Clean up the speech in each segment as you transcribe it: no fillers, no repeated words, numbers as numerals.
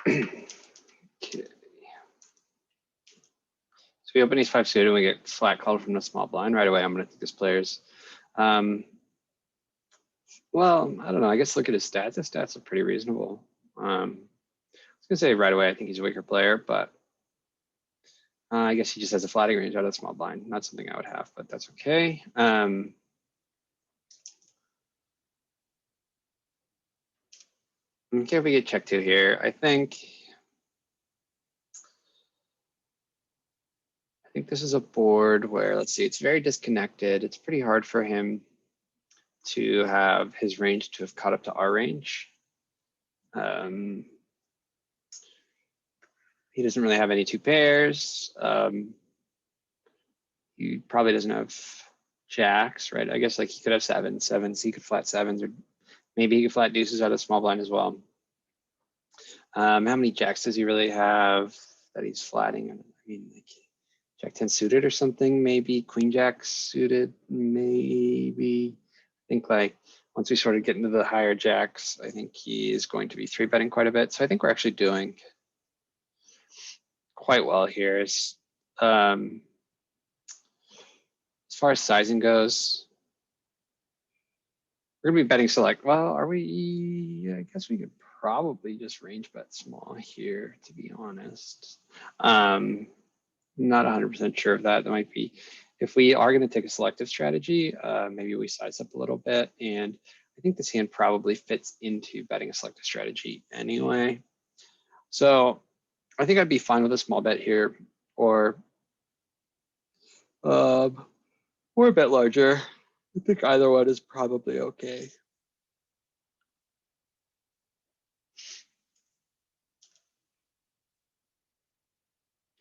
Okay. So we open ace five suited and we get flat called from the small blind right away. I'm going to think this player's. Well, I don't know. I guess look at his stats. His stats are pretty reasonable. I was going to say right away, I think he's a weaker player, but I guess he just has a flatting range out of the small blind. Not something I would have, but that's okay. Okay, if we get check two here, I think this is a board where, let's see, it's very disconnected. It's pretty hard for him to have his range to have caught up to our range. He doesn't really have any two pairs. He probably doesn't have jacks, right? I guess like he could have sevens. He could flat sevens, or maybe he could flat deuces out of small blind as well. How many jacks does he really have that he's flatting? I mean, like jack 10 suited or something, maybe queen jack suited, maybe. I think like once we sort of get into the higher jacks, I think he is going to be three betting quite a bit. So I think we're actually doing quite well here. As far as sizing goes, we're gonna be betting select. Well, are we? I guess we could probably just range bet small here, to be honest. Not 100% sure of that. That might be, if we are going to take a selective strategy, maybe we size up a little bit. And I think this hand probably fits into betting a selective strategy anyway. So I think I'd be fine with a small bet here, or a bet larger. I think either one is probably okay.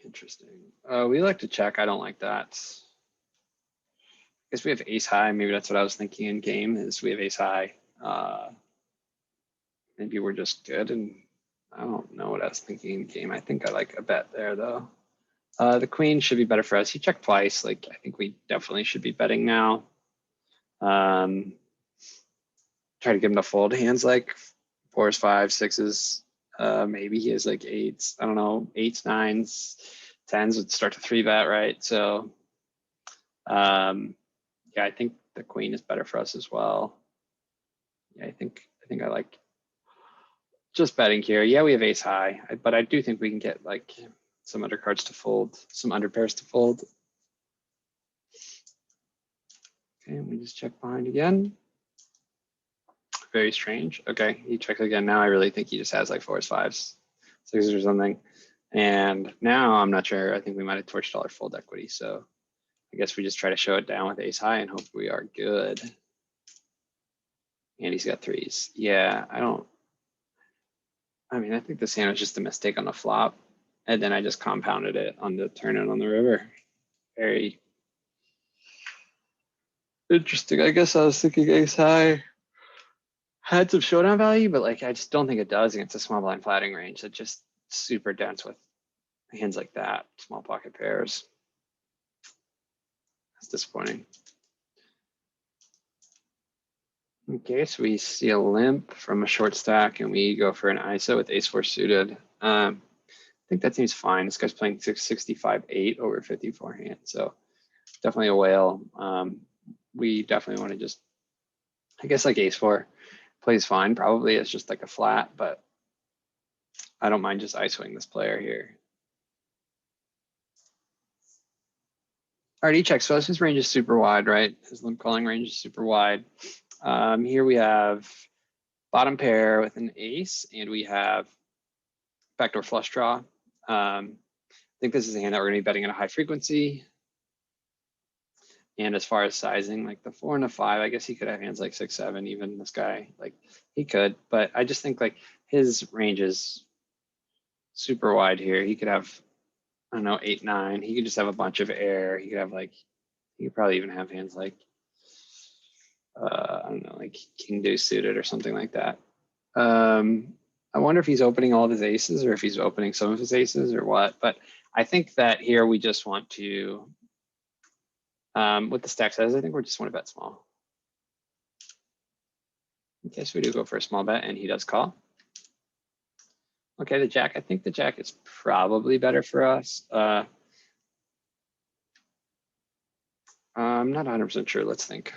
Interesting. We like to check. I don't like that. I guess we have ace high. Maybe that's what I was thinking in game, is we have ace high. Maybe we're just good, and I don't know what I was thinking in game. I think I like a bet there though. The queen should be better for us. He checked twice. Like I think we definitely should be betting now. Try to get him to fold hands like fours, fives, sixes. Maybe he has like eights. I don't know, eights, nines, tens would start to three bet, right? So yeah, I think the queen is better for us as well. Yeah, I think I like just betting here. Yeah, we have ace high, but I do think we can get like some undercards to fold, some underpairs to fold. Okay, and we just check behind again. Very strange. Okay, he checks again. Now I really think he just has like fours, fives, sixes or something. And now I'm not sure. I think we might have torched all our fold equity. So I guess we just try to show it down with ace high and hope we are good. And he's got threes. Yeah, I mean, I think this hand was just a mistake on the flop. And then I just compounded it on the turn and on the river. Very interesting. I guess I was thinking ace high had some showdown value, but like I just don't think it does against a small blind flatting range. It's just super dense with hands like that, small pocket pairs. That's disappointing. Okay, so we see a limp from a short stack and we go for an ISO with ace four suited. I think that seems fine. This guy's playing 665-8 over 54 hand, so definitely a whale. We definitely want to just, I guess like ace four plays fine. Probably it's just like a flat, but I don't mind just ISOing this player here. All right, he checks. So his range is super wide, right? His limp calling range is super wide. Here we have bottom pair with an ace, and we have backdoor flush draw. I think this is a hand that we're going to be betting at a high frequency. And as far as sizing, like the 4 and the 5, I guess he could have hands like 6, 7, even this guy, like he could. But I just think like his range is super wide here. He could have, I don't know, 8, 9. He could just have a bunch of air. He could have like, he could probably even have hands like, I don't know, like king deuce suited or something like that. I wonder if he's opening all of his aces or if he's opening some of his aces or what. But I think that here we just want to, with the stack size, I think we just want to bet small. Okay, so we do go for a small bet and he does call. Okay, the jack, I think the jack is probably better for us. I'm not 100% sure, let's think.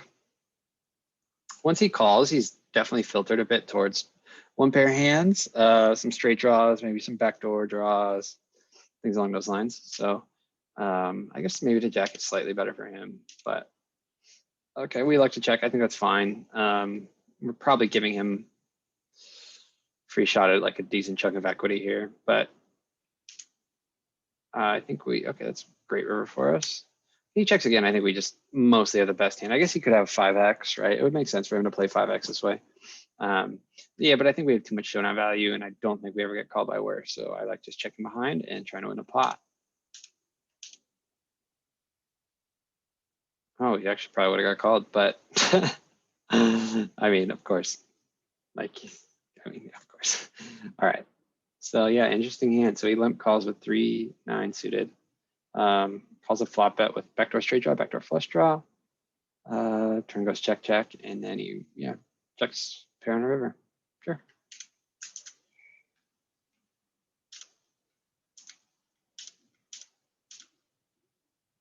Once he calls, he's definitely filtered a bit towards one pair of hands, some straight draws, maybe some backdoor draws, things along those lines. So I guess maybe the jack is slightly better for him, but okay, we like to check. I think that's fine. We're probably giving him free shot at like a decent chunk of equity here, but I think okay, that's great river for us. He checks again. I think we just mostly have the best hand. I guess he could have 5x, right? It would make sense for him to play 5x this way. Yeah, but I think we have too much showdown value, and I don't think we ever get called by worse. So I like just checking behind and trying to win a pot. Oh, he actually probably would have got called, but I mean, of course, like, I mean, of course. All right. So yeah, interesting hand. So he limp calls with 3-9 suited. Calls a flop bet with backdoor straight draw, backdoor flush draw. Turn goes check, check, and then he, yeah, checks pair on a river. Sure.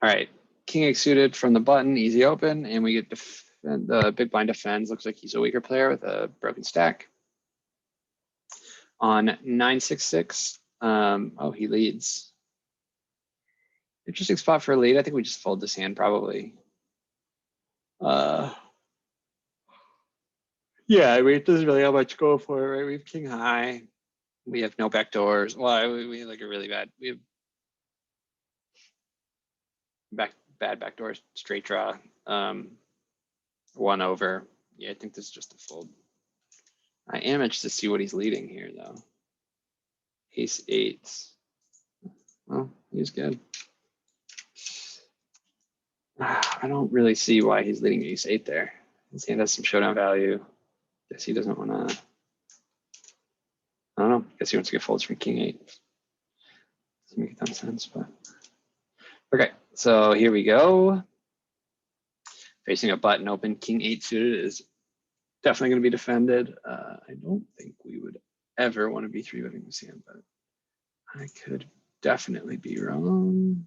All right, king eight suited from the button, easy open, and we get the big blind defends. Looks like he's a weaker player with a broken stack. On 9-6-6, oh, he leads. Interesting spot for a lead. I think we just fold this hand probably. Yeah, I mean, it doesn't really have much go for it, right? We have king high. We have no backdoors. Well, we have like a really bad, we have bad backdoor straight draw. 1 over. Yeah, I think this is just a fold. I am interested to see what he's leading here though. Ace 8. Well, he's good. I don't really see why he's leading ace 8 there. His hand has some showdown value. Guess he doesn't want to. I don't know. Guess he wants to get folds from king 8. Doesn't make a ton of sense, but okay. So here we go. Facing a button open, king 8 suited is definitely going to be defended. I don't think we would ever want to be 3-betting this hand, but I could definitely be wrong.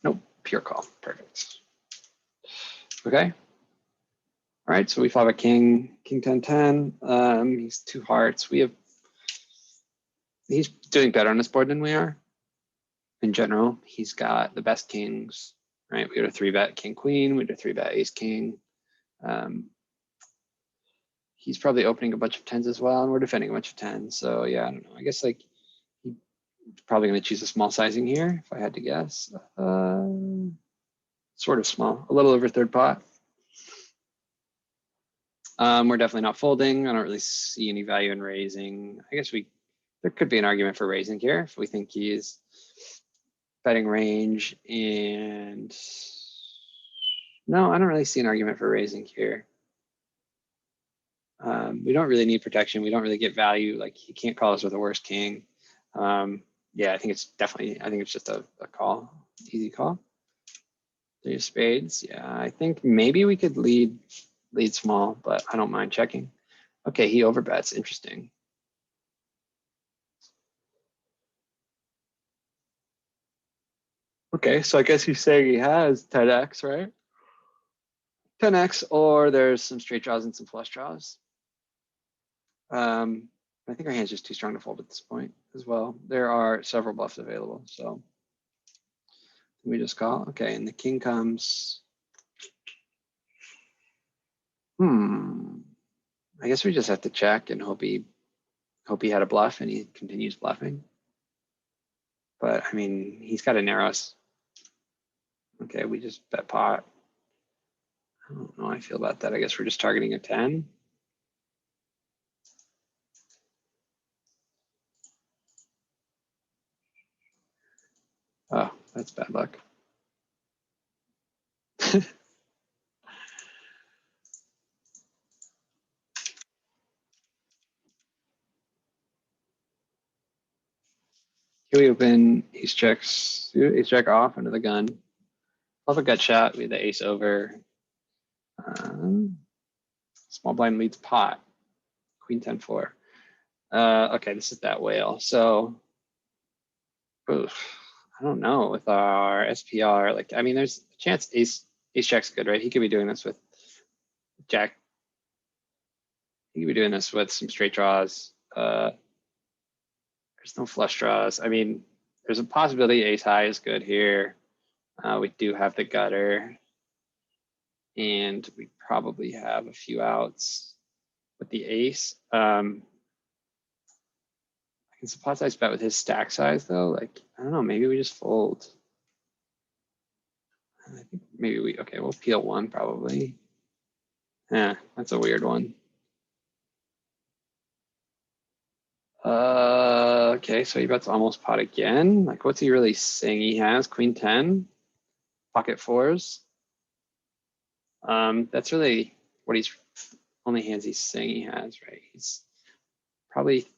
Nope, pure call. Perfect. Okay. All right, so we flop a king 10-10. He's 2 hearts. He's doing better on this board than we are. In general, he's got the best kings, right? We had a 3-bet king queen. We had a 3-bet ace king. He's probably opening a bunch of 10s as well, and we're defending a bunch of 10s. So yeah, I don't know. I guess like he's probably going to choose a small sizing here, if I had to guess. Sort of small, a little over third pot. We're definitely not folding. I don't really see any value in raising. I guess there could be an argument for raising here if we think he's betting range, and no, I don't really see an argument for raising here. We don't really need protection. We don't really get value. Like he can't call us with a worse king. Yeah, I think it's just a call, easy call. 3 of spades. Yeah, I think maybe we could lead small, but I don't mind checking. Okay, he overbets. Interesting. Okay, so I guess he's saying he has 10x, right? 10x, or there's some straight draws and some flush draws. I think our hand's just too strong to fold at this point as well. There are several bluffs available, so we just call. Okay, and the king comes. I guess we just have to check and hope he had a bluff and he continues bluffing. But I mean, he's got to narrow us. Okay, we just bet pot. I don't know how I feel about that. I guess we're just targeting a 10. Oh, that's bad luck. Here we open ace check off under the gun. Off a gut shot, we had the ace over. Small blind leads pot. Queen 10 4. Okay, this is that whale. So, oof, I don't know with our SPR. Like, I mean, there's a chance ace jack's good, right? He could be doing this with jack. He could be doing this with some straight draws. There's no flush draws. I mean, there's a possibility ace high is good here. We do have the gutter, and we probably have a few outs with the ace. I can support size bet with his stack size though. Like, I don't know, maybe we just fold. I think maybe okay, we'll peel one probably. Yeah, that's a weird one. Okay, so he bets almost pot again. Like, what's he really saying he has? Queen 10, pocket fours. That's really what he's only hands he's saying he has, right? He's probably,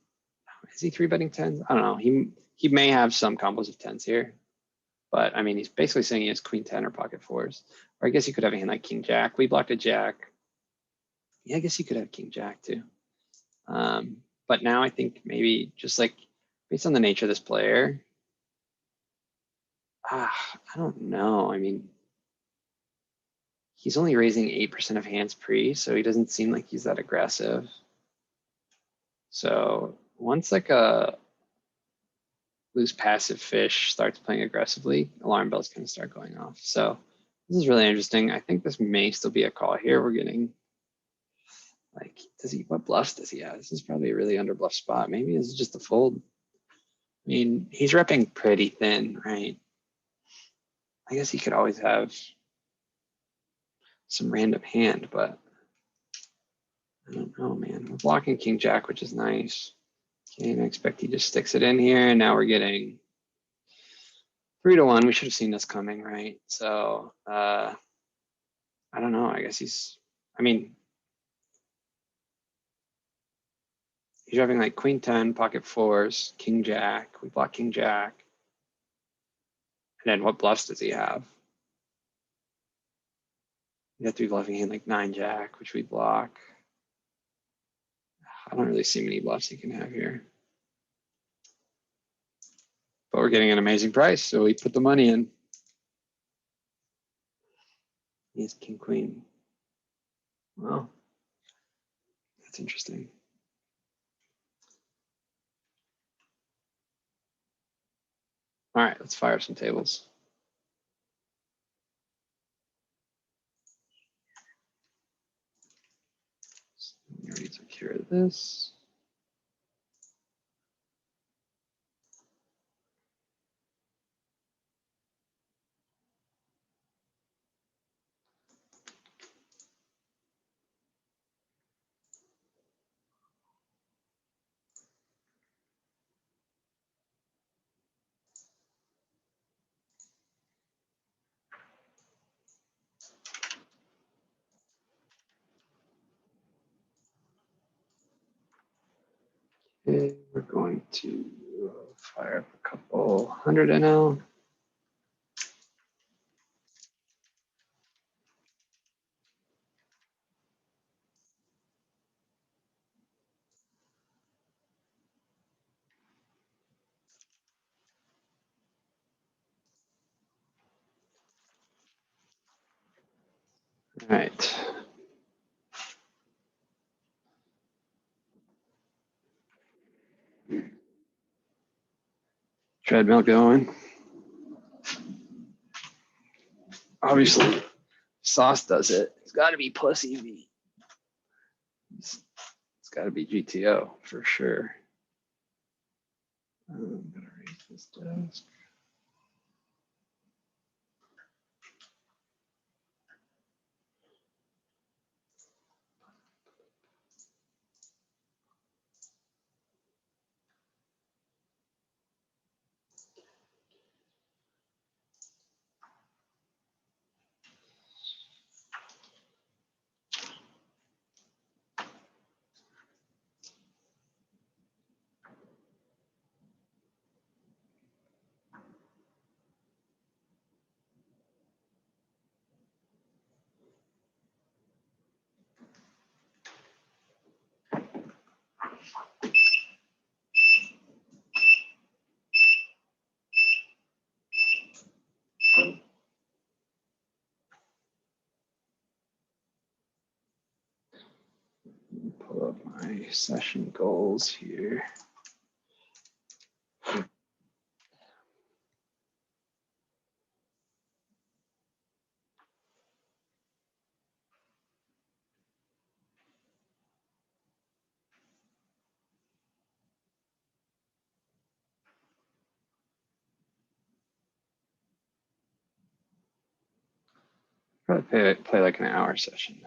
is he three betting tens? I don't know. He may have some combos of tens here, but I mean, he's basically saying he has queen 10 or pocket fours. Or I guess he could have a hand like king jack. We blocked a jack. Yeah, I guess he could have king jack too. But now I think maybe just like based on the nature of this player, I don't know. I mean, he's only raising 8% of hands pre, so he doesn't seem like he's that aggressive. So once like a loose passive fish starts playing aggressively, alarm bells kind of start going off. So this is really interesting. I think this may still be a call here. We're getting like, what bluffs does he have? This is probably a really under bluff spot. Maybe this is just a fold. I mean, he's repping pretty thin, right? I guess he could always have some random hand, but I don't know, man. We're blocking king jack, which is nice. Okay, and I expect he just sticks it in here, and now we're getting 3-1. We should have seen this coming, right? So I don't know. I guess he's having like queen 10, pocket fours, king jack. We block king jack. And then what bluffs does he have? You have to be bluffing hand like 9 jack, which we block. I don't really see many bluffs he can have here. But we're getting an amazing price, so we put the money in. He's king queen. Well, that's interesting. All right, let's fire some tables. We already took care of this. Okay, we're going to fire up a couple 100 NL. All right. Treadmill going. Obviously, Sauce does it. It's got to be Pussy V. It's got to be GTO for sure. I'm gonna raise this desk. pull up my session goals here. Probably play like an hour session.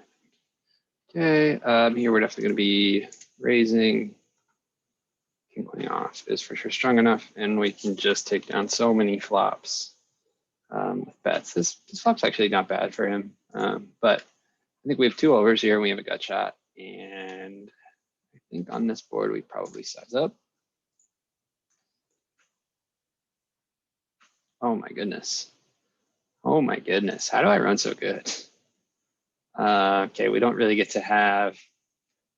Okay, here we're definitely going to be raising. King queen off is for sure strong enough, and we can just take down so many flops with bets. This flop's actually not bad for him, but I think we have 2 overs here, and we have a gut shot, and I think on this board we probably size up. Oh my goodness. Oh my goodness. How do I run so good? Okay, we don't really get to have a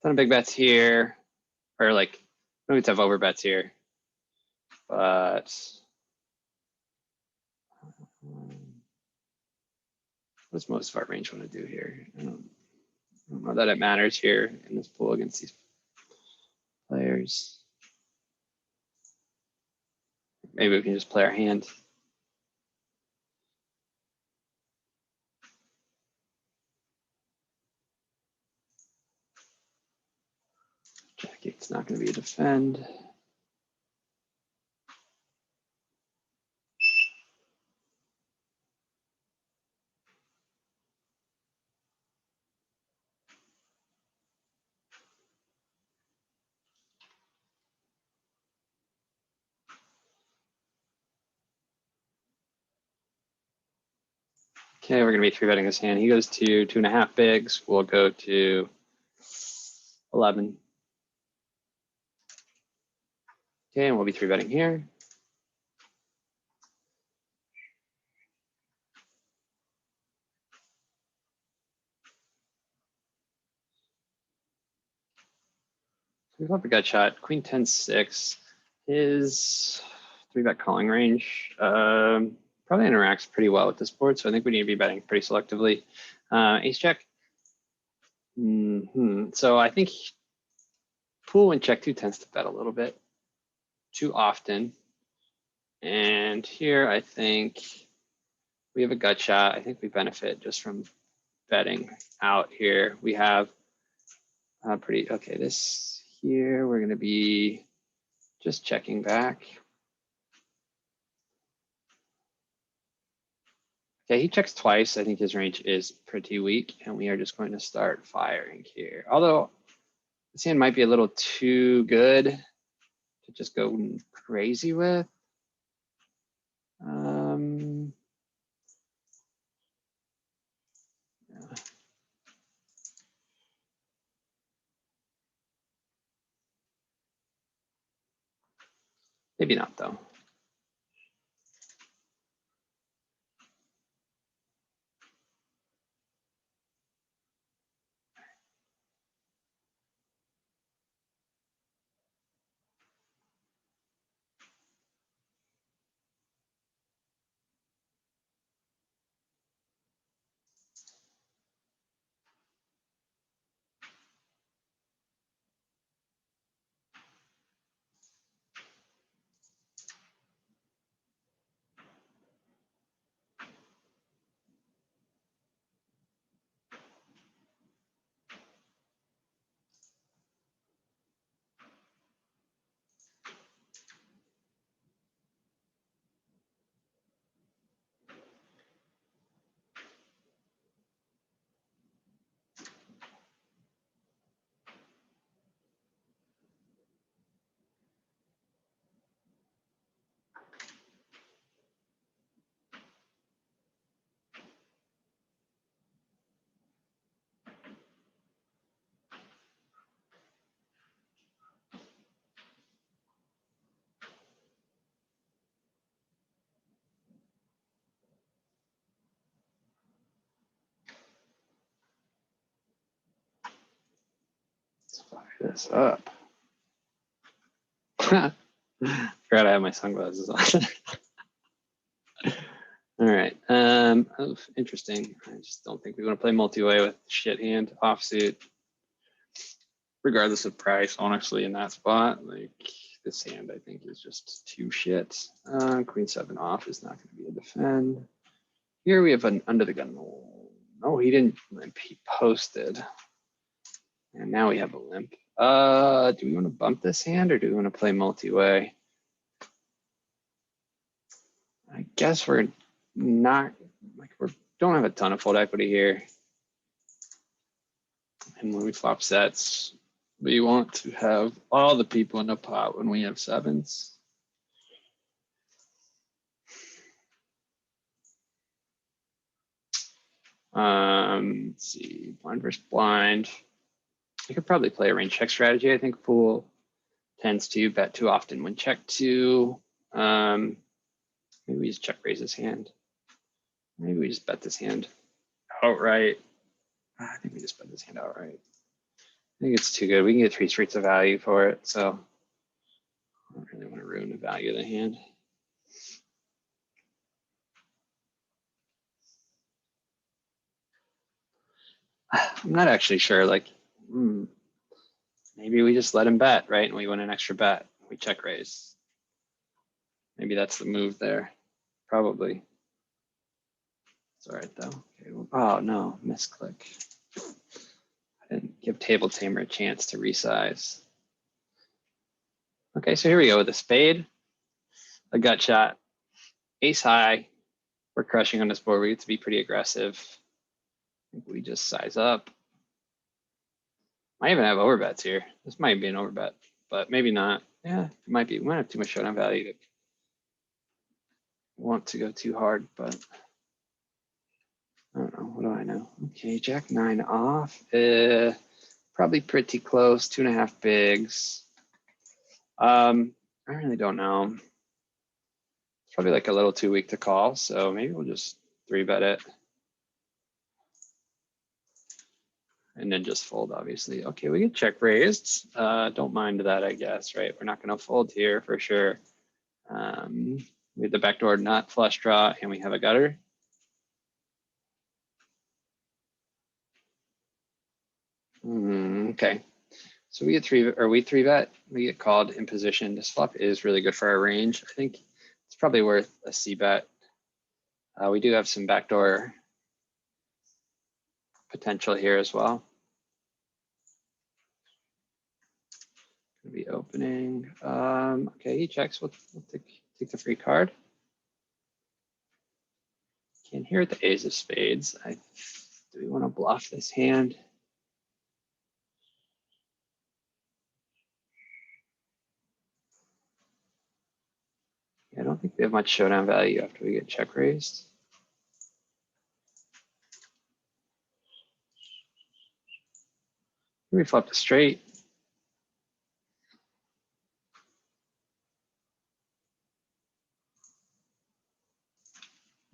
ton of big bets here, or like, we don't get to have over bets here, but what does most of our range want to do here? I don't know that it matters here in this pool against these players. Maybe we can just play our hand. Jack eight's not going to be a defend. Okay, we're going to be 3-betting this hand. He goes to 2.5 bigs. We'll go to 11. Okay, and we'll be 3-betting here. We have a gut shot. Queen 10-6. His 3-bet calling range probably interacts pretty well with this board, so I think we need to be betting pretty selectively. Ace check. So I think pool when check 2 tends to bet a little bit too often. And here I think we have a gut shot. I think we benefit just from betting out here. We have okay, this here, we're going to be just checking back. Okay, he checks twice. I think his range is pretty weak, and we are just going to start firing here. Although this hand might be a little too good to just go crazy with. Yeah. Maybe not, though. Let's fire this up. Forgot I have my sunglasses on. All right. Interesting. I just don't think we want to play multi-way with shit hand offsuit. regardless of price, honestly, in that spot. Like this hand, I think, is just too shit. Queen 7 off is not going to be a defend. Here we have an under the gun. No, he didn't limp. He posted. And now we have a limp. Do we want to bump this hand or do we want to play multi-way? I guess we're not, like, we don't have a ton of fold equity here. And when we flop sets, we want to have all the people in the pot when we have sevens. Let's see, blind versus blind. You could probably play a range check strategy. I think pool tends to bet too often when check two. Maybe we just check raise his hand. Maybe we just bet this hand outright. I think we just bet this hand outright. I think it's too good. We can get 3 streets of value for it, so I don't really want to ruin the value of the hand. I'm not actually sure. Like, maybe we just let him bet, right? And we win an extra bet. We check raise. Maybe that's the move there. Probably. It's all right though. Okay. Oh no, misclick. I didn't give Table Tamer a chance to resize. Okay, so here we go with a spade, a gut shot, ace high. We're crushing on this board. We get to be pretty aggressive. I think we just size up. Might even have overbets here. This might be an overbet, but maybe not. Yeah, it might be. We might have too much showdown value to want to go too hard, but I don't know. What do I know? Okay, Jack 9 off. Probably pretty close. 2.5 bigs. I really don't know. It's probably like a little too weak to call, so maybe we'll just 3-bet it. And then just fold, obviously. Okay, we get check raised. Don't mind that, I guess, right? We're not gonna fold here for sure. We have the backdoor nut flush draw, and we have a gutter. Okay, so we get 3-bet. We get called in position. This flop is really good for our range. I think it's probably worth a C-bet. We do have some backdoor potential here as well. Gonna be opening. Okay, he checks. We'll take the free card. Can't hear the ace of spades. Do we want to bluff this hand? Yeah, I don't think we have much showdown value after we get check raised. We flop the straight.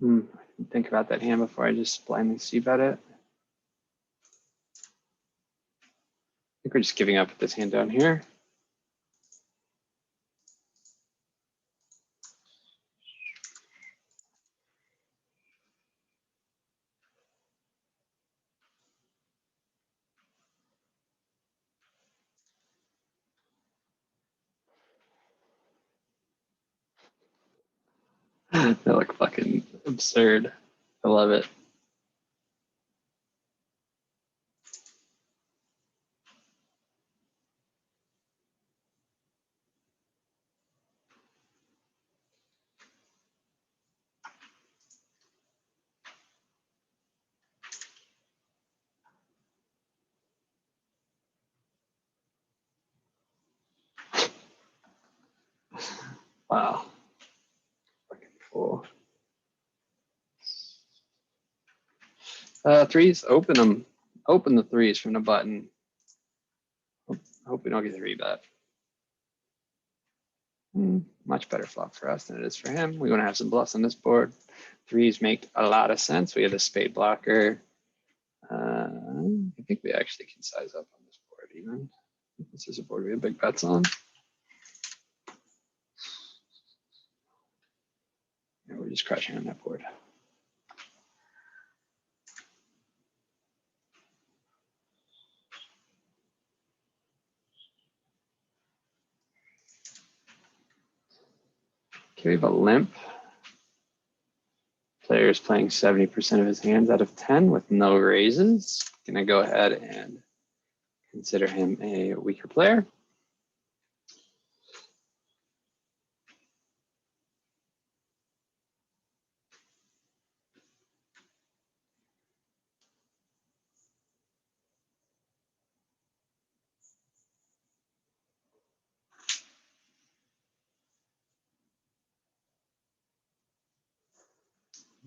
I didn't think about that hand before I just blindly C-bet it. I think we're just giving up with this hand down here. They look fucking absurd. I love it. Wow. Fucking cool. Threes, open them. Open the threes from the button. Hope we don't get 3-bet. Much better flop for us than it is for him. We want to have some bluffs on this board. Threes make a lot of sense. We have a spade blocker. I think we actually can size up on this board even. This is a board we have big bets on. Yeah, we're just crushing on that board. we have a limp. Player's playing 70% of his hands out of 10 with no raises. Gonna go ahead and consider him a weaker player.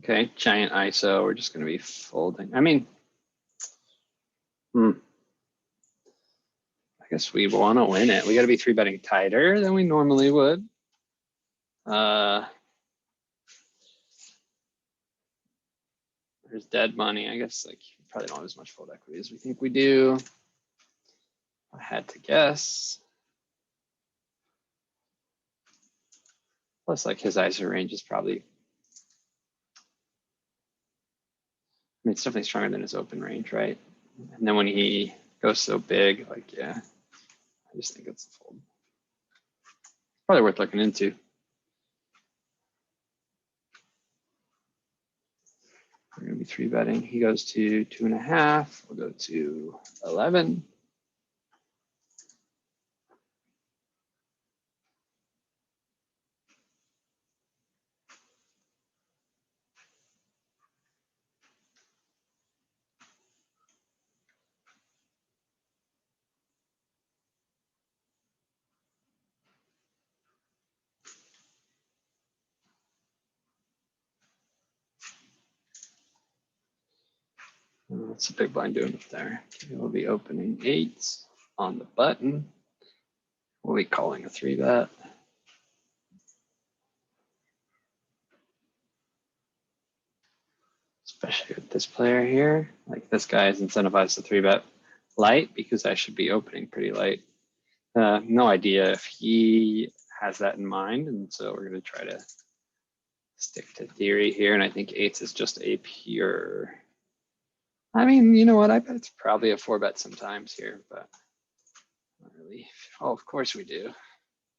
Okay, giant ISO, we're just gonna be folding. I mean, I guess we wanna win it. We gotta be 3-betting tighter than we normally would. There's dead money. I guess like probably don't have as much fold equity as we think we do. I had to guess. Plus like his ISO range is probably, I mean, it's definitely stronger than his open range, right? And then when he goes so big, like, yeah, I just think it's a fold. Probably worth looking into. We're gonna be 3-betting. He goes to 2.5. We'll go to 11. What's the big blind doing up there? We'll be opening 8s on the button. We'll be calling a 3-bet. Especially with this player here. Like this guy is incentivized to 3-bet light because I should be opening pretty light. No idea if he has that in mind. And so we're gonna try to stick to theory here. And I think 8s is just a pure, I mean, you know what? I bet it's probably a 4-bet sometimes here, but not really. Oh, of course we do.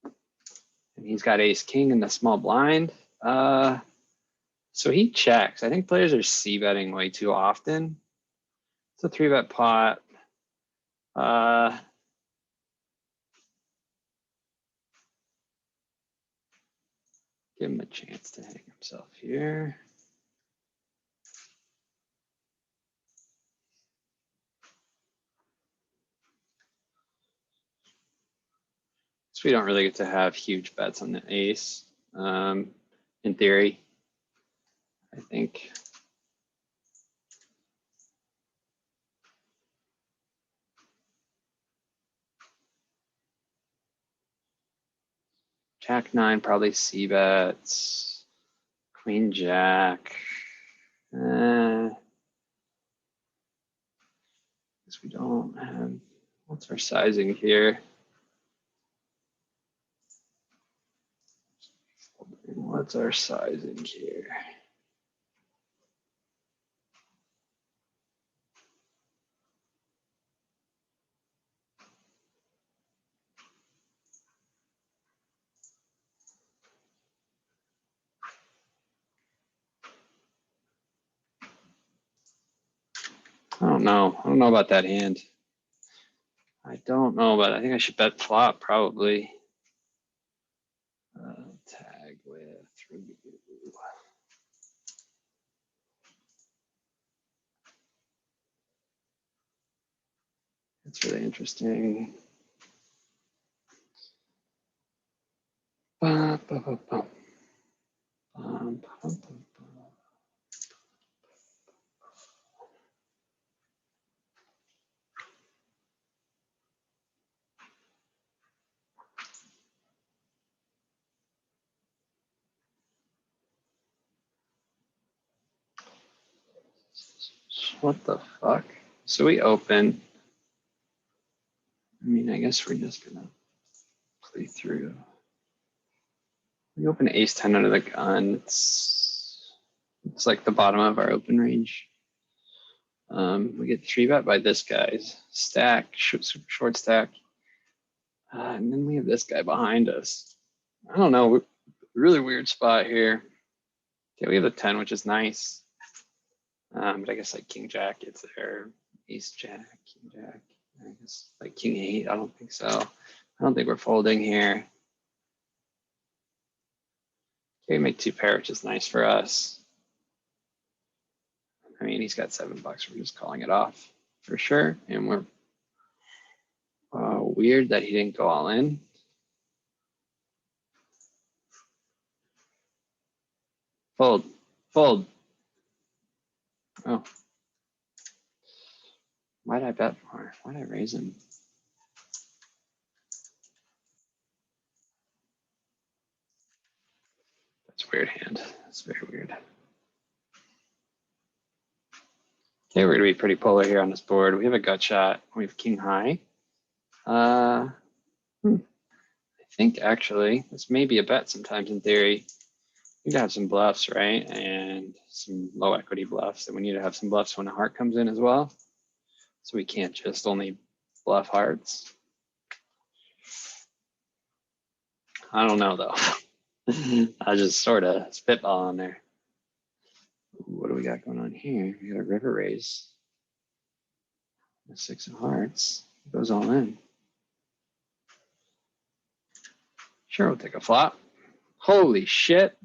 And he's got ace king in the small blind. So he checks. I think players are c-betting way too often. It's a 3-bet pot. Give him a chance to hang himself here. So we don't really get to have huge bets on the ace, in theory, I think. Jack 9 probably c-bets. Queen Jack. Guess we don't have, what's our sizing here? What's our sizing here? I don't know. I don't know about that hand. I don't know, but I think I should bet flop probably. Tag with review. That's really interesting. What the fuck? So we open. I mean, I guess we're just gonna play through. We open ace 10 under the gun. It's like the bottom of our open range. We get 3-bet by this guy's stack, super short stack. And then we have this guy behind us. I don't know. Really weird spot here. Okay, we have a 10, which is nice. But I guess like King Jack gets there. Ace Jack, King Jack. I guess like King 8. I don't think so. I don't think we're folding here. Okay, we make 2 pair, which is nice for us. I mean, he's got $7. We're just calling it off for sure. And we're weird that he didn't go all in. Fold, fold. Oh. Why'd I bet more? Why'd I raise him? That's a weird hand. That's very weird. Okay, we're gonna be pretty polar here on this board. We have a gut shot. We have king high. I think actually this may be a bet sometimes in theory. We need to have some bluffs, right? And some low equity bluffs. And we need to have some bluffs when the heart comes in as well. So we can't just only bluff hearts. I don't know though. I just sort of spitball on there. What do we got going on here? We got a river raise. The 6 of hearts goes all in. Sure, we'll take a flop. Holy shit.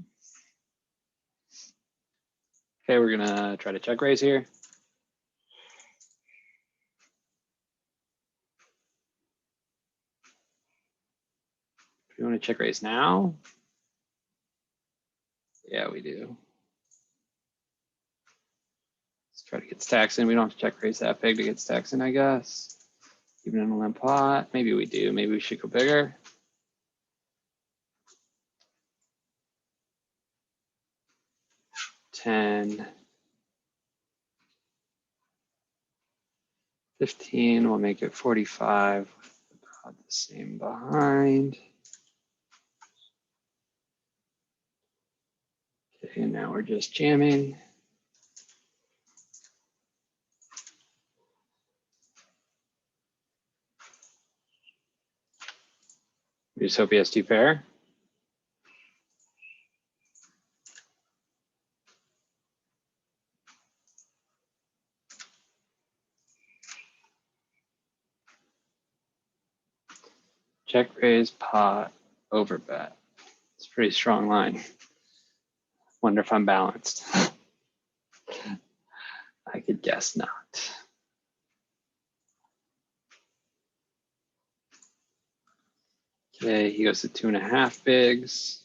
Okay, we're gonna try to check raise here. Do you want to check raise now? Yeah, we do. Let's try to get stacks in. We don't have to check raise that big to get stacks in, I guess. Even in a limp pot. Maybe we do. Maybe we should go bigger. $10. 15, we'll make it 45. About the same behind. Okay, and now we're just jamming. We just hope he has 2 pair. Check raise, pot, over bet. It's a pretty strong line. Wonder if I'm balanced. I could guess not. Okay, he goes to 2.5 bigs.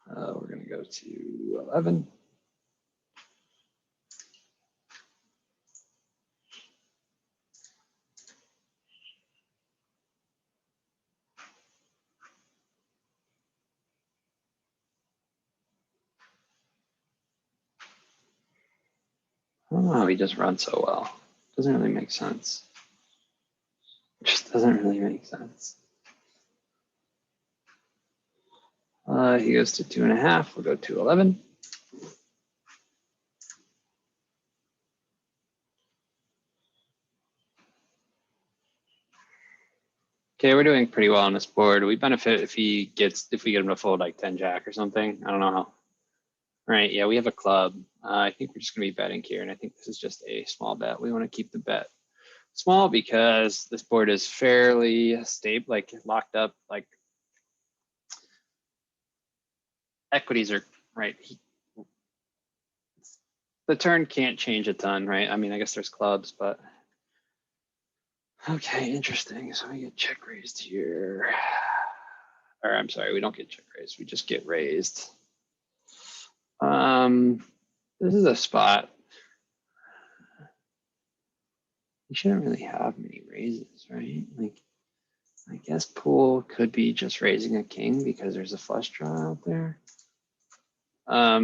We're gonna go to 11. I don't know how he just runs so well. Doesn't really make sense. It just doesn't really make sense. He goes to 2.5. We'll go to 11. Okay, we're doing pretty well on this board. We benefit if we get him to fold like 10 jack or something. I don't know how. Right, yeah, we have a club. I think we're just gonna be betting here, and I think this is just a small bet. We want to keep the bet small because this board is fairly stable, like locked up, like equities are right. The turn can't change a ton, right? I mean, I guess there's clubs, but okay, interesting. So we get check raised here. Or I'm sorry, we don't get check raised, we just get raised. This is a spot. You shouldn't really have many raises, right? Like, I guess pool could be just raising a king because there's a flush draw out there. I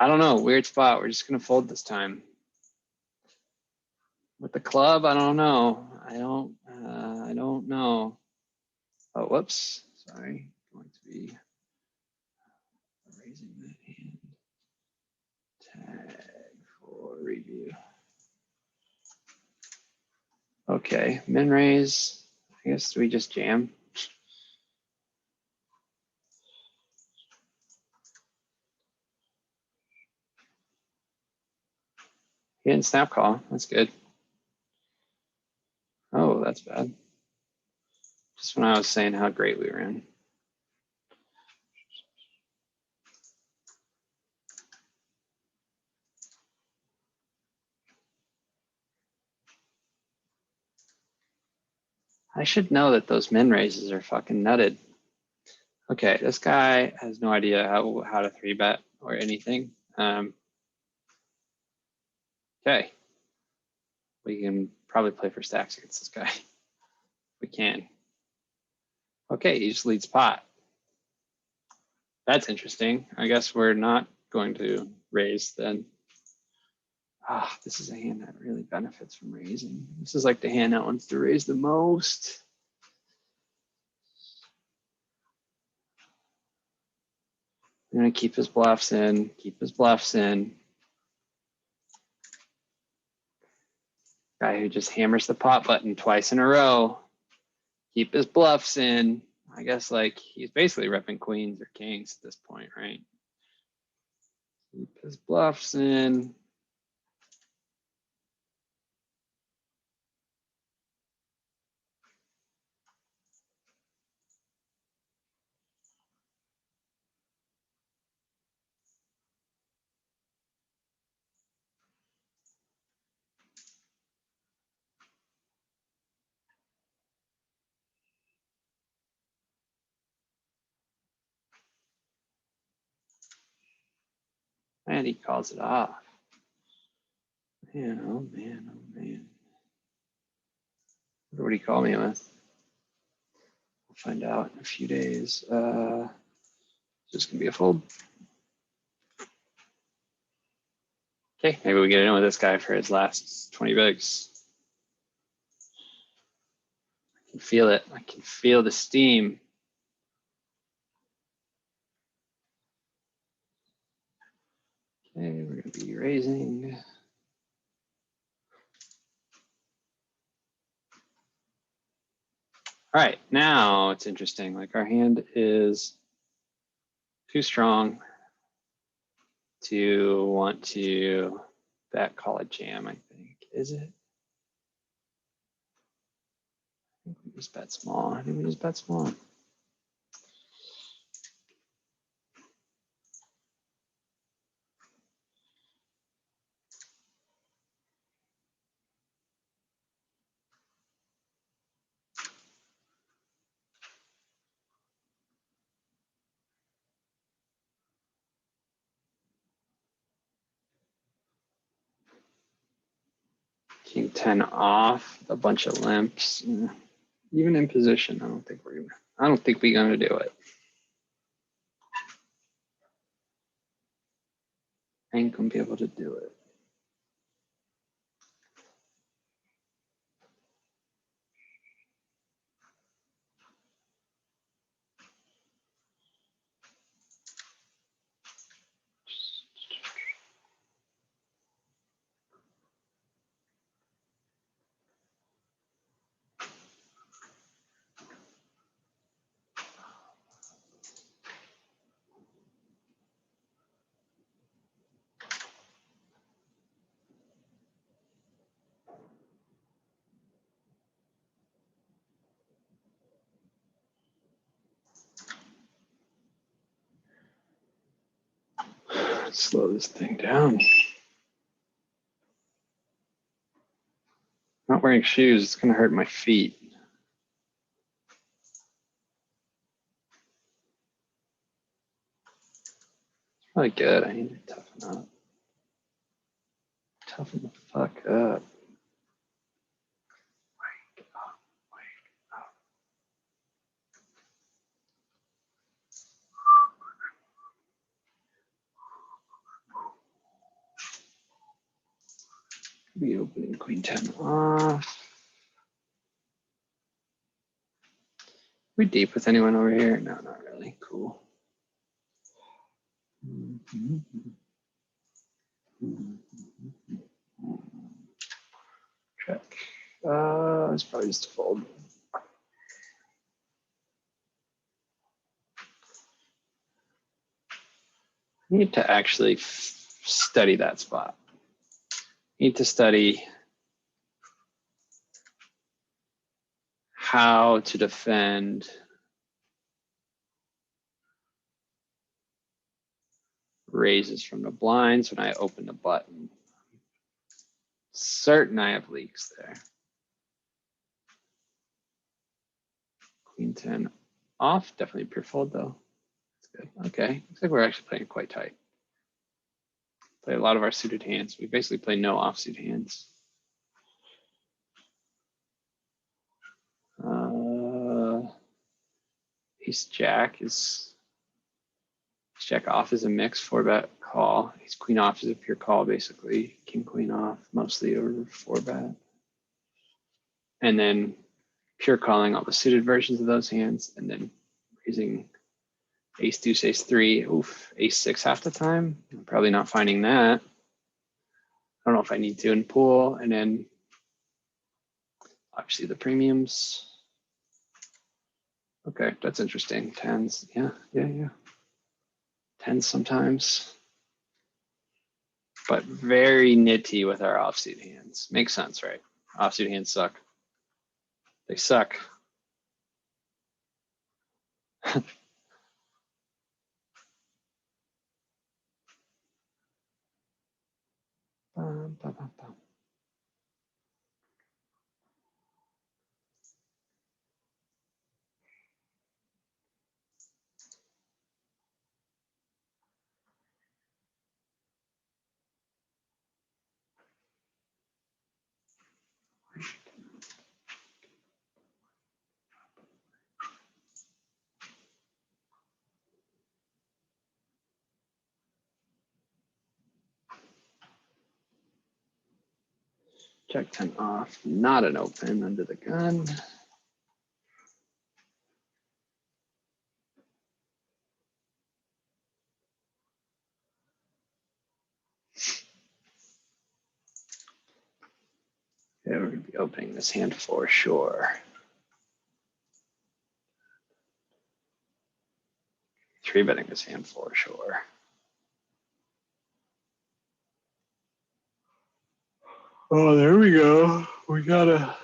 don't know, weird spot. We're just gonna fold this time. With the club, I don't know. I don't know. Oh, whoops, sorry. Going to be raising that hand. Tag for review. Okay, min raise. I guess we just jam. He didn't snap call. That's good. Oh, that's bad. Just when I was saying how great we were in. I should know that those min raises are fucking nutted. Okay, this guy has no idea how to 3-bet or anything. Okay, we can probably play for stacks against this guy. We can. Okay, he just leads pot. That's interesting. I guess we're not going to raise then. Ah, this is a hand that really benefits from raising. This is like the hand that wants to raise the most. I'm gonna keep his bluffs in, keep his bluffs in. Guy who just hammers the pot button twice in a row. Keep his bluffs in. I guess like he's basically repping queens or kings at this point, right? Keep his bluffs in. And he calls it off. Man, oh man, oh man. What would he call me with? We'll find out in a few days. Just gonna be a fold. Okay, maybe we get in with this guy for his last 20 bigs. I can feel it. I can feel the steam. Okay, we're gonna be raising. All right, now it's interesting. Like our hand is too strong to want to bet call it jam, I think. Is it? I think we just bet small. I think we just bet small. King 10 off, a bunch of limps. Even in position, I don't think we're gonna do it. I ain't gonna be able to do it. Slow this thing down. Not wearing shoes, it's gonna hurt my feet. It's probably good. I need to toughen up. Toughen the fuck up. Wake up, wake up. Be opening queen 10 off. We deep with anyone over here? No, not really. Cool. Check. It's probably just a fold. I need to actually study that spot. need to study how to defend raises from the blinds when I open the button. Certain I have leaks there. Queen 10 off, definitely pure fold though. That's good. Okay, looks like we're actually playing quite tight. Play a lot of our suited hands. We basically play no offsuit hands. Ace Jack off is a mix 4-bet call. Ace Queen off is a pure call basically. King Queen off mostly over 4-bet. And then pure calling all the suited versions of those hands, and then raising ace deuce, ace 3, oof, ace 6 half the time. I'm probably not finding that. I don't know if I need to in pool, and then obviously the premiums. Okay, that's interesting. Tens, yeah. Tens sometimes, but very nitty with our offsuit hands. Makes sense, right? Offsuit hands suck. They suck. Jack 10 off, not an open under the gun. Yeah, we're gonna be opening this hand for sure. 3-betting this hand for sure. Oh, there we go. We gotta.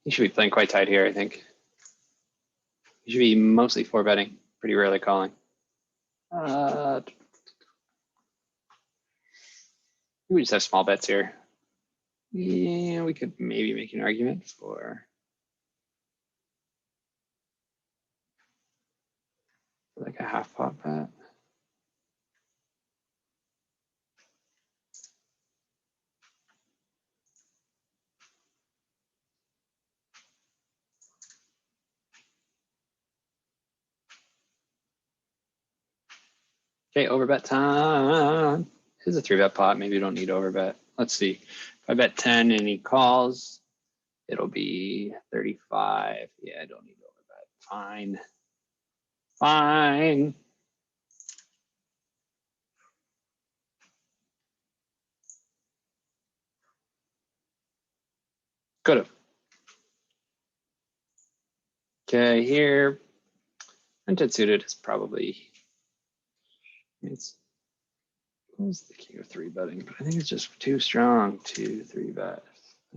You should be playing quite tight here, I think. You should be mostly 4-betting, pretty rarely calling. We just have small bets here. Yeah, we could maybe make an argument for like a half pot bet. Okay, overbet time. This is a 3-bet pot. Maybe you don't need overbet. Let's see. If I bet 10 and he calls, it'll be 35. Yeah, I don't need overbet. Fine. Fine. Could have. Okay, here. Unted suited is probably. It's the king of 3-betting, but I think it's just too strong to 3-bet.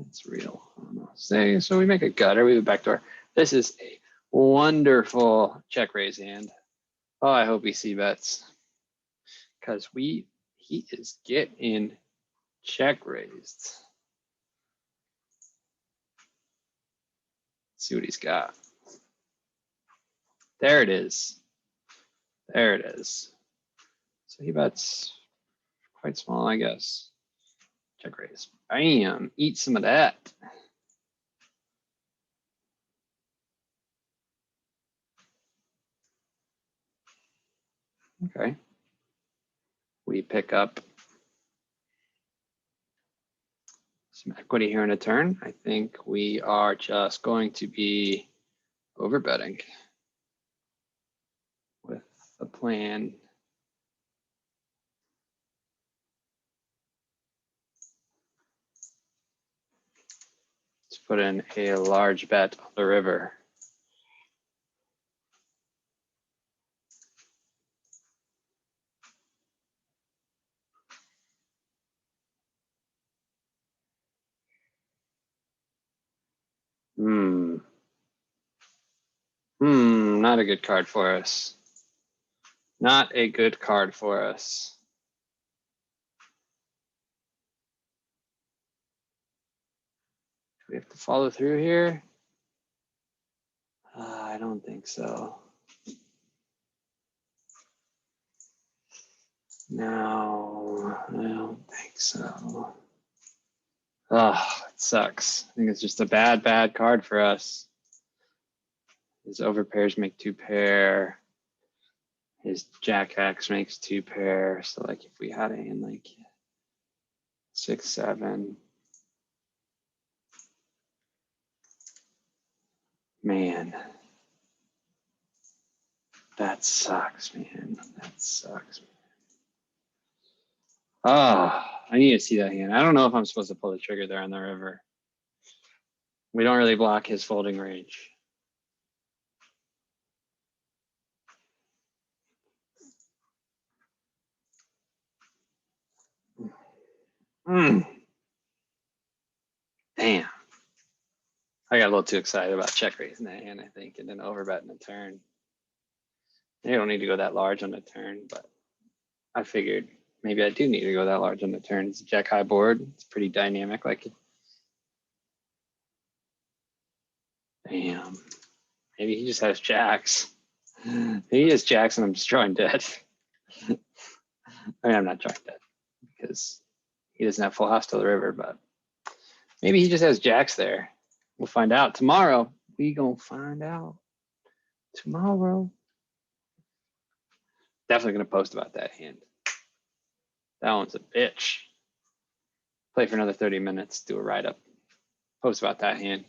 It's real. I don't know. So we make a gutter, we have a backdoor. This is a wonderful check raise hand. Oh, I hope he c-bets. Because he is getting check raised. Let's see what he's got. There it is. There it is. So he bets quite small, I guess. Check raise. Bam, eat some of that. Okay. We pick up some equity here in a turn. I think we are just going to be overbetting with the plan. Let's put in a large bet on the river. Not a good card for us. Not a good card for us. Do we have to follow through here? I don't think so. No, I don't think so. Oh, it sucks. I think it's just a bad card for us. His overpairs make 2 pair. His Jack X makes 2 pair. So like if we had it in like 6, 7. Man. That sucks, man. That sucks. Oh, I need to see that hand. I don't know if I'm supposed to pull the trigger there on the river. We don't really block his folding range. Damn. I got a little too excited about check raising that hand, I think, and then overbetting the turn. They don't need to go that large on the turn, but I figured maybe I do need to go that large on the turn. It's a jack high board. It's pretty dynamic. Like, damn. Maybe he just has jacks. Maybe he has jacks and I'm just drawing dead. I mean, I'm not drawing dead because he doesn't have full house to the river, but maybe he just has jacks there. We'll find out tomorrow. We gonna find out tomorrow. Definitely gonna post about that hand. That one's a bitch. Play for another 30 minutes, do a write-up. Post about that hand.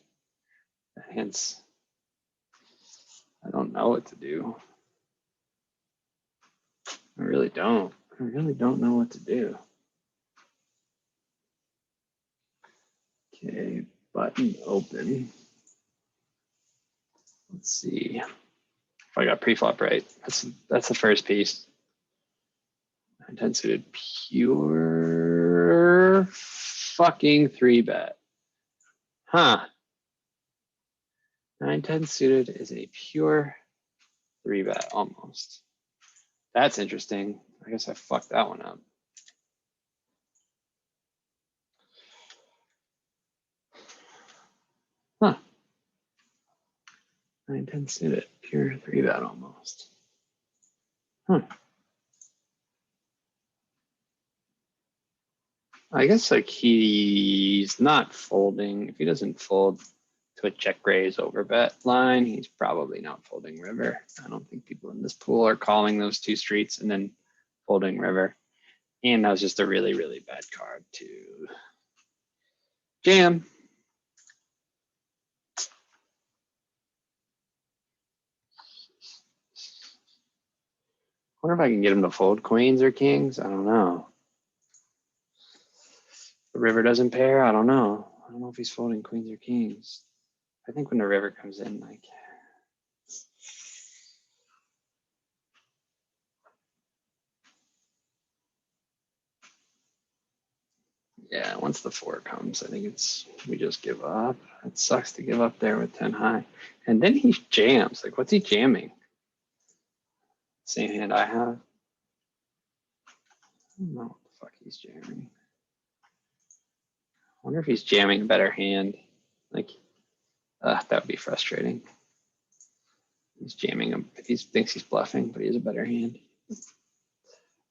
That hand's, I don't know what to do. I really don't. I really don't know what to do. Okay, button open. Let's see if I got pre-flop right. That's the first piece. 9-10 suited, pure fucking 3-bet. Huh. 9-10 suited is a pure 3-bet almost. That's interesting. I guess I fucked that one up. Huh. 9-10 suited, pure 3-bet almost. Huh. I guess like he's not folding. If he doesn't fold to a check raise over bet line, he's probably not folding river. I don't think people in this pool are calling those 2 streets and then folding river. And that was just a really, really bad card to jam. Wonder if I can get him to fold queens or kings. I don't know. The river doesn't pair. I don't know. I don't know if he's folding queens or kings. I think when the river comes in, like, yeah, once the 4 comes, I think we just give up. It sucks to give up there with 10 high. And then he jams. Like, what's he jamming? Same hand I have. I don't know what the fuck he's jamming. I wonder if he's jamming a better hand. Like, that would be frustrating. He's jamming him if he thinks he's bluffing, but he has a better hand.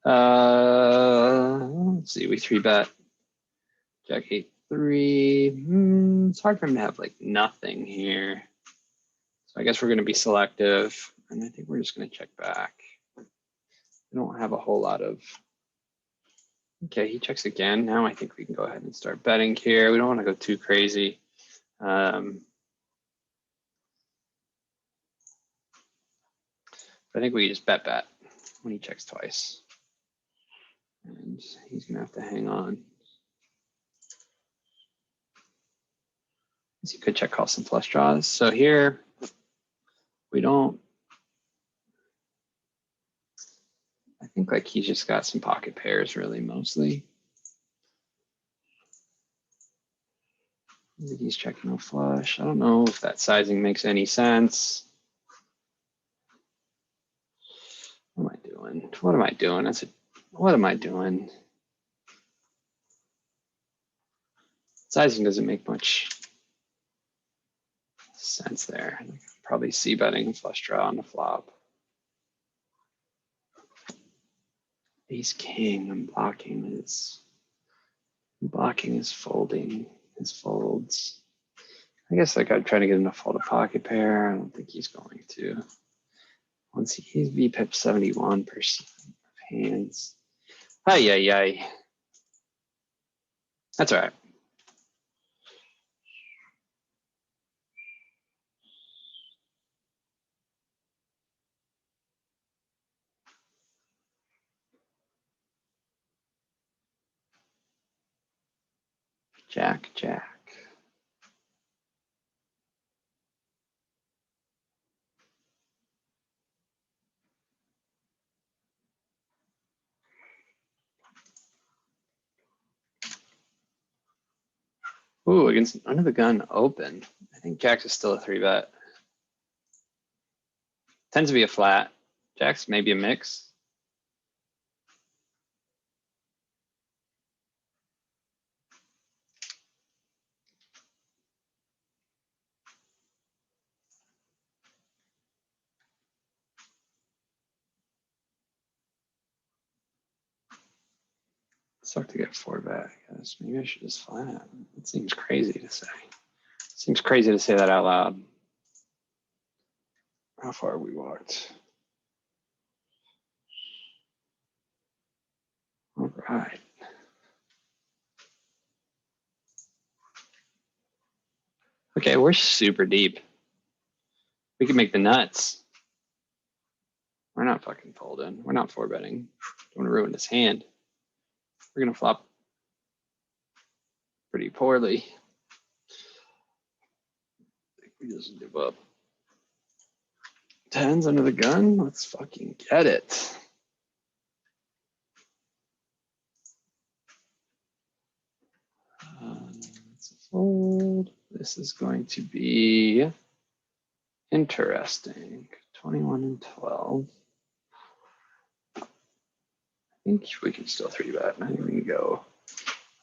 Let's see, we 3-bet. Jack 8-3. It's hard for him to have like nothing here. So I guess we're going to be selective, and I think we're just going to check back. We don't have a whole lot of. Okay, he checks again. Now I think we can go ahead and start betting here. We don't want to go too crazy. I think we just bet when he checks twice. And he's going to have to hang on. He could check call some flush draws. So here, we don't. I think like he's just got some pocket pairs really mostly. I think he's checking a flush. I don't know if that sizing makes any sense. What am I doing? What am I doing? What am I doing? Sizing doesn't make much sense there. Probably c-betting flush draw on the flop. Ace king, I'm blocking his folding, his folds. I guess like I'd try to get him to fold a pocket pair. I don't think he's going to. Once he's VPIP 71% of hands. Ay, ay, ay. That's all right. Jack, Jack. Ooh, against under the gun open. I think Jack's is still a 3-bet. Tends to be a flat. Jack's maybe a mix. Suck to get 4-bet, I guess. Maybe I should just flat. It seems crazy to say. Seems crazy to say that out loud. How far we walked. All right. Okay, we're super deep. We can make the nuts. We're not fucking folding. We're not 4-betting. Don't want to ruin his hand. We're gonna flop pretty poorly. I think he doesn't give up. 10s under the gun. Let's fucking get it. Let's fold. This is going to be interesting. 21 and 12. I think we can still 3-bet. I think we can go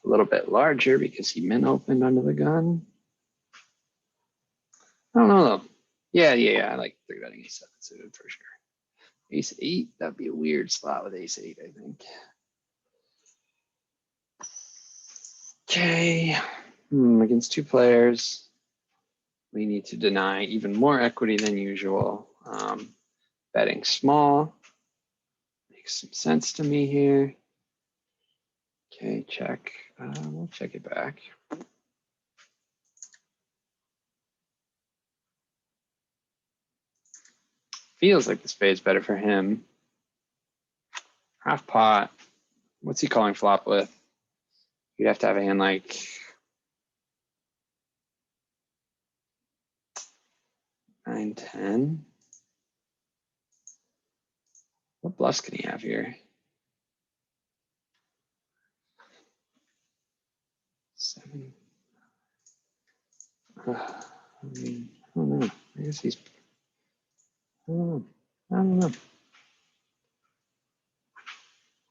a little bit larger because he min opened under the gun. I don't know though. Yeah. I like 3-betting ace 7 suited for sure. Ace 8, that'd be a weird slot with ace 8, I think. Okay, against 2 players, we need to deny even more equity than usual. Betting small makes some sense to me here. Okay, check. We'll check it back. Feels like the spade's better for him. Half pot. What's he calling flop with? You'd have to have a hand like 9-10. What bluffs can he have here? 7. I mean, I don't know. I guess he's. I don't know.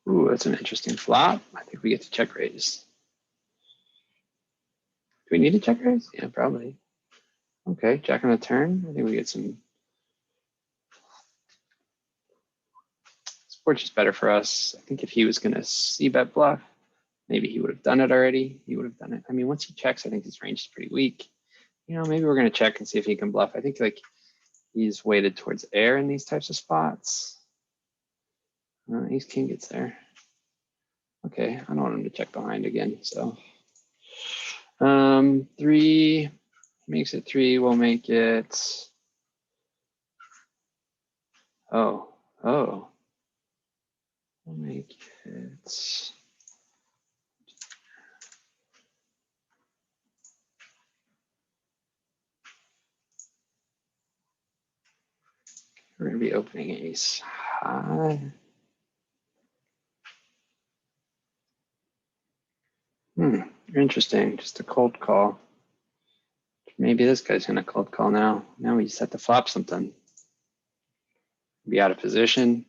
Ooh, that's an interesting flop. I think we get to check raise. Do we need to check raise? Yeah, probably. Okay, jack on the turn. I think we get some. Sport just better for us. I think if he was going to c-bet bluff, maybe he would have done it already. He would have done it. I mean, once he checks, I think his range is pretty weak. You know, maybe we're going to check and see if he can bluff. I think like he's weighted towards air in these types of spots. Ace king gets there. Okay, I don't want him to check behind again. So 3 makes it 3. We'll make it. Oh. We'll make it. We're going to be opening ace high. Interesting. Just a cold call. Maybe this guy's gonna cold call now. Now we just have to flop something. Be out of position.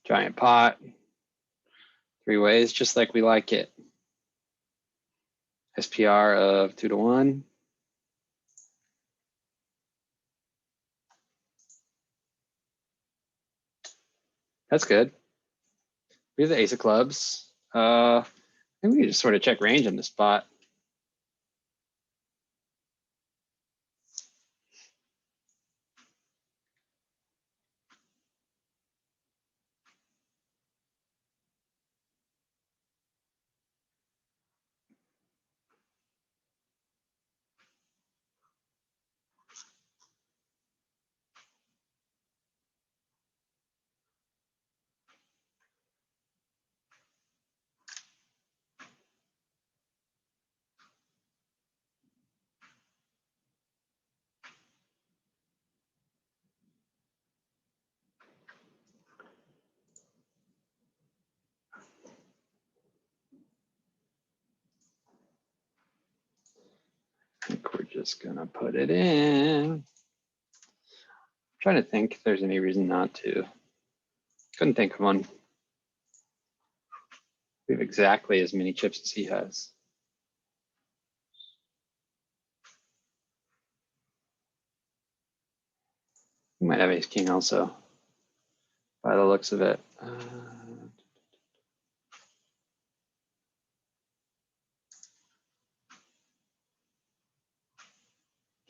Giant pot. 3 ways, just like we like it. SPR of 2-1. That's good. We have the ace of clubs. I think we can just sort of check range in this spot. I think we're just gonna put it in. I'm trying to think if there's any reason not to. Couldn't think of one. We have exactly as many chips as he has. We might have ace king also, by the looks of it.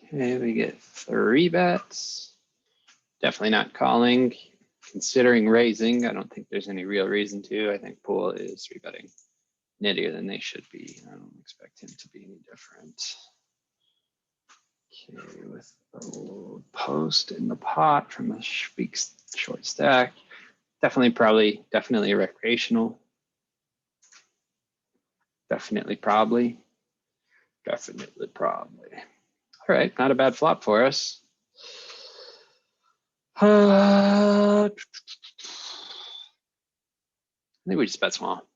Okay, we get 3 bets. Definitely not calling. Considering raising, I don't think there's any real reason to. I think pool is 3-betting nittier than they should be. I don't expect him to be any different. Okay, with the post in the pot from a weak short stack. Definitely recreational. Definitely probably. All right, not a bad flop for us. I think we just bet small.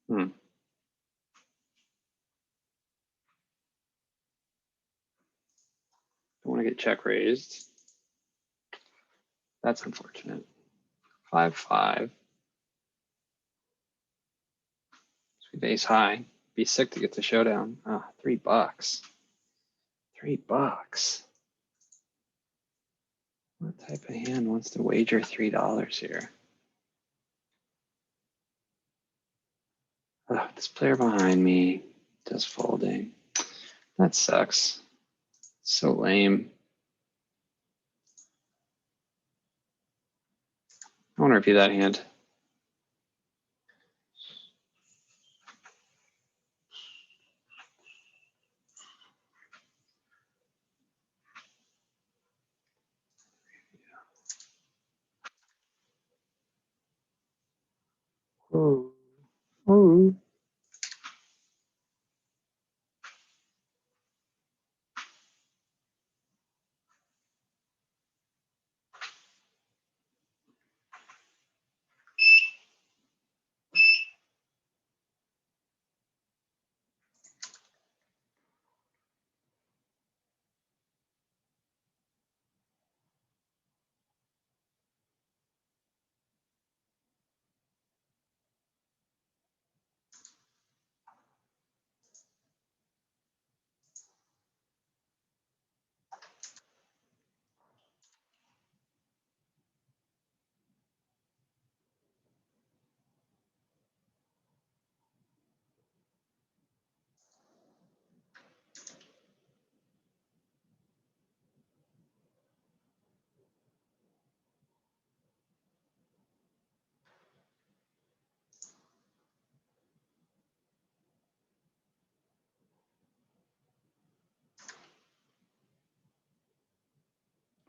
Don't want to get check raised. That's unfortunate. 5-5. Sweet ace high. Be sick to get the showdown. Ah, $3. $3. What type of hand wants to wager $3 here? Oh, this player behind me does folding. That sucks. So lame. I want to review that hand. Oh. Oh.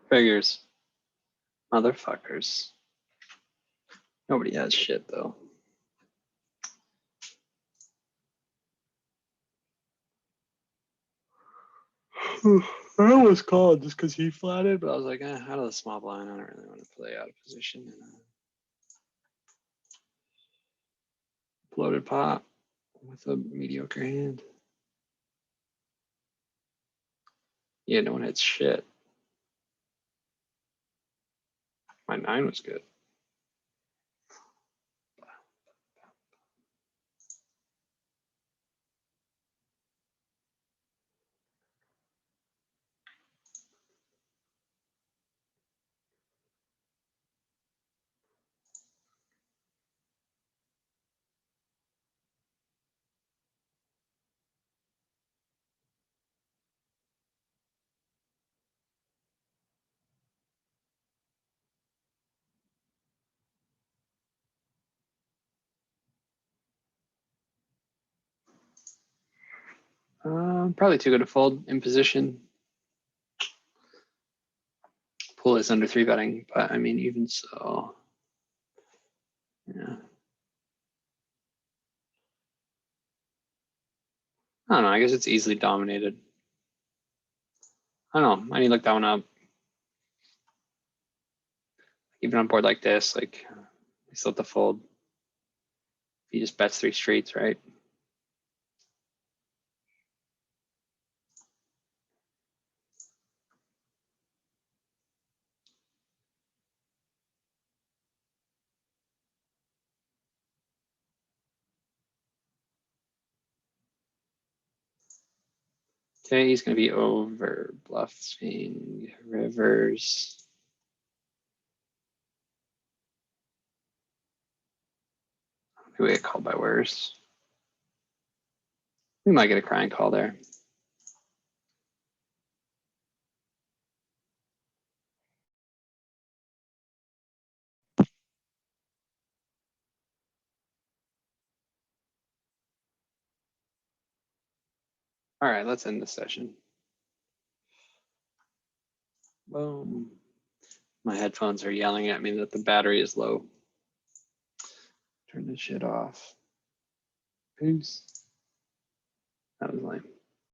Figures. Motherfuckers. Nobody has shit though. I almost called just because he flatted, but I was like, out of the small blind, I don't really want to play out of position in a bloated pot with a mediocre hand. Yeah, no one hits shit. My 9 was good. Probably too good to fold in position. Pool is under 3-betting, but I mean, even so, yeah. I don't know. I guess it's easily dominated. I don't know. I need to look that one up. Even on a board like this, like, we still have to fold. He just bets 3 streets, right? Okay, he's going to be over bluffing rivers. Maybe we get called by worse. We might get a crying call there. All right, let's end the session. Boom. My headphones are yelling at me that the battery is low. Turn this shit off. Peace. That was lame.